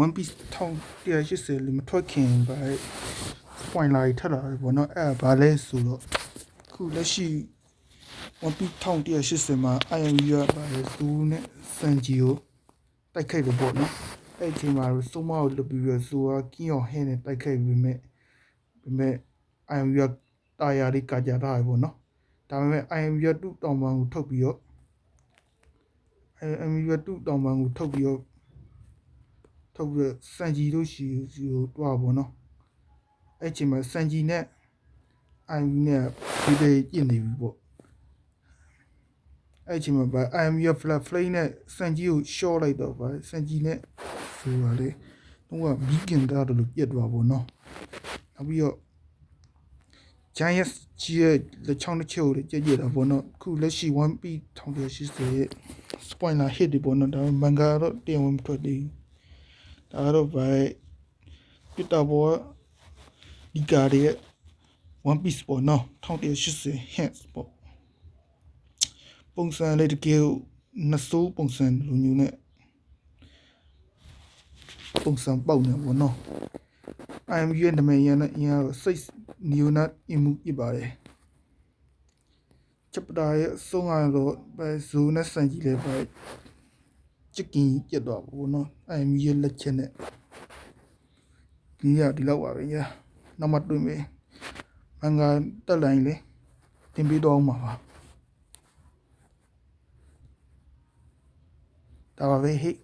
one piece 1180လေးမထွက်ခင်ပဲ spoiler ထပ်လာတယ်ပေါ့နော်အဲ့ဒါဘာလဲဆိုတော့ခုလက်ရှိ one piece 1180မှာ IMU ကပါတယ်သူနဲ့စန်ဂျီကိုတိုက်ခိုက်လို့ပေါ့နော်အဲ့ဒီချိန်မှာစိုးမောက်လွတ်ပြီးတော့ဆိုတာကင်းအောင်ဟင်းနဲ့တိုက်ခိုက်ပြီးမဲ့IMU ကတာယာလေးကာကြထားတယ်ပေါ့နော်ဒါပေမဲ့ IMU ကတူတောင်ပန်ကိုထုတ်ပြီးတော့ IMU ကတူတောင်ပန်ကိုထုတ်ပြီးတော့စန်ဂျီတို့ရှိကိုတွားပေါ့နော်အဲ့ချိန်မှာစန်ဂျီနဲ့ IMU နဲ့ဒီကျင့်နေပြီပေါ့အဲ့ချိန်မှာIMU က flat flame နဲ့စန်ဂျီကို short လိုက်တော့ပါစန်ဂျီနဲ့ဆိုတာလေတော့မီးကင်တာတို့ပြတ်သွားပေါ့နော်နောက်ပြီးတော့ Giant ကြီးရဲ့လက်ချောင်းတစ်ချက်ကိုကြည့်တာပေါ့နော်ခုလက်ရှိ one piece 1180ရဲ့ spoiler hit ဒီပေါ့နော်ဒါပေမဲ့ manga တော့တရားဝင်မထွက်သေးဘူးဒါတော့ဗိုင်ပြတာဘောဒီကားရဲ့ one piece ပေါ့နော်1180 hits ပေါ့ပုံစံလေးတကယ်နှစ်စိုးပုံစံလိုမျိုးနဲ့ပုံစံပေါက်နေပေါ့နော် IMU ရဲ့နာမည်ရတဲ့6 neonat အမှုပြပါတယ်ချပ်တာရဲ့အဆုံးကတော့ဇိုးနဲ့စံကြီးလေးပဲချစ်ကင်ပြတ်သွားပေါ့နော် IMU ရဲ့လက်ချက်နဲ့ဒီလောက်ပါပဲညာနောက်မှတွေ့မယ်မန်ဂါတက်လိုင်းလေတင်ပြီးတော့မှာပါဒါပါပဲဟေ့